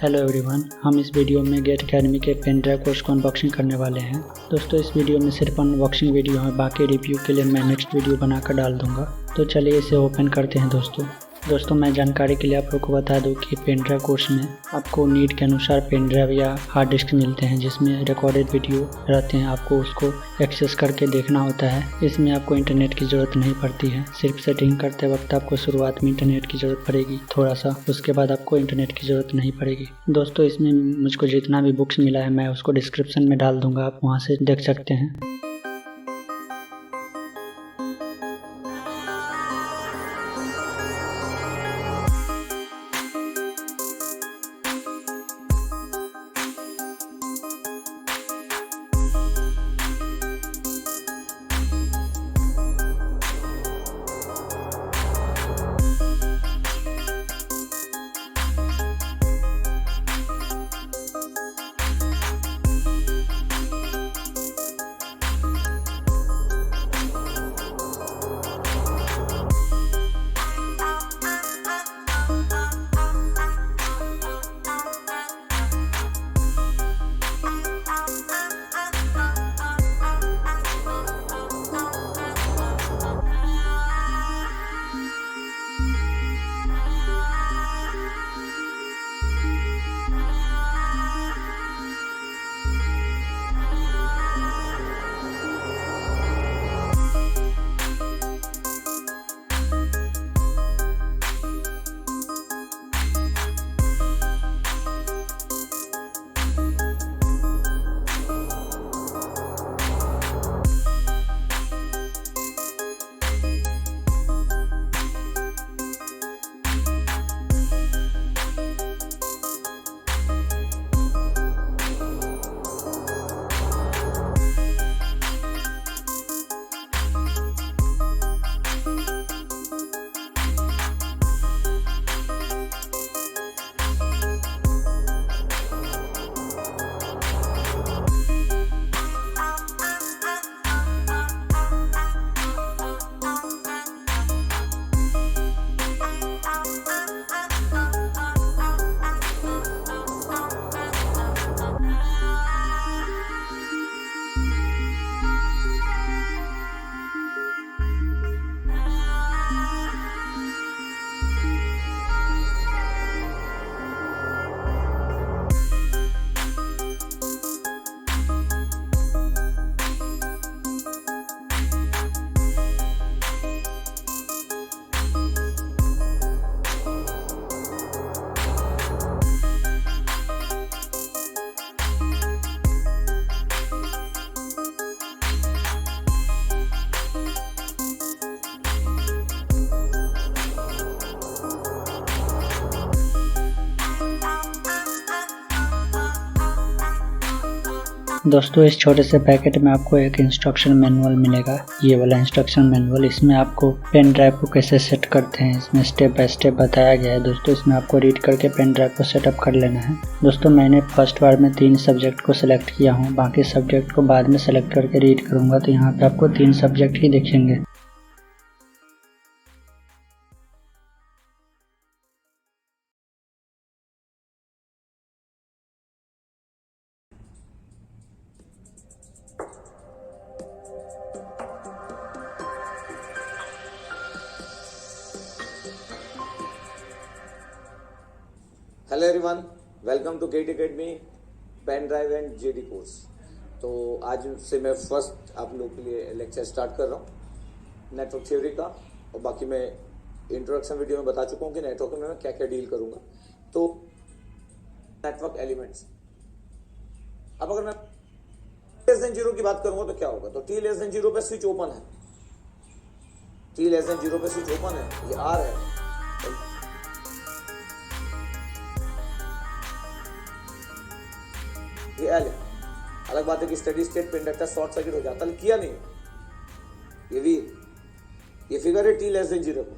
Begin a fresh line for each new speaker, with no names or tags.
Hello everyone, हम इस video में गेट अकेडमी के पेन ड्राइव कोर्स को अनबॉक्सिंग करने वाले हैं। दोस्तों इस वीडियो में सिर्फ अनबॉक्सिंग वीडियो है, बाकी रिव्यू के लिए मैं नेक्स्ट वीडियो बनाकर डाल दूंगा। तो चलिए इसे ओपन करते हैं। दोस्तों मैं जानकारी के लिए आप लोग को बता दूं कि पेन ड्राइव कोर्स में आपको नीड के अनुसार पेन ड्राइव या हार्ड डिस्क मिलते हैं, जिसमें रिकॉर्डेड वीडियो रहते हैं। आपको उसको एक्सेस करके देखना होता है। इसमें आपको इंटरनेट की ज़रूरत नहीं पड़ती है। सिर्फ सेटिंग करते वक्त आपको शुरुआत में इंटरनेट की ज़रूरत पड़ेगी थोड़ा सा, उसके बाद आपको इंटरनेट की ज़रूरत नहीं पड़ेगी। दोस्तों इसमें मुझको जितना भी बुक्स मिला है मैं उसको डिस्क्रिप्शन में डाल दूँगा, आप वहाँ से देख सकते हैं। दोस्तों इस छोटे से पैकेट में आपको एक इंस्ट्रक्शन मैनुअल मिलेगा, ये वाला इंस्ट्रक्शन मैनुअल। इसमें आपको पेन ड्राइव को कैसे सेट करते हैं इसमें स्टेप बाय स्टेप बताया गया है। दोस्तों इसमें आपको रीड करके पेन ड्राइव को सेटअप कर लेना है। दोस्तों मैंने फर्स्ट बार में 3 सब्जेक्ट को सिलेक्ट किया हूँ, बाकी सब्जेक्ट को बाद में सेलेक्ट करके रीड करूँगा। तो यहाँ पे आपको 3 सब्जेक्ट ही दिखेंगे।
Hello everyone, welcome to GATE academy pen drive and GD course. तो आज से मैं फर्स्ट आप लोग के लिए लेक्चर स्टार्ट कर रहा हूँ नेटवर्क थ्योरी का, और बाकी मैं इंट्रोडक्शन वीडियो में बता चुका हूँ कि नेटवर्क में मैं क्या क्या डील करूँगा। तो नेटवर्क एलिमेंट्स, अब अगर मैं T<0 की बात करूँगा तो क्या होगा, तो T 0 पे स्विच ओपन है, T 0 पे स्विच ओपन है, ये R है। ये L है। अलग बात है कि स्टेडी स्टेट पे इंडक्टर शॉर्ट सर्किट हो जाता है, किया नहीं। ये V, ये फिगर है T<0 को।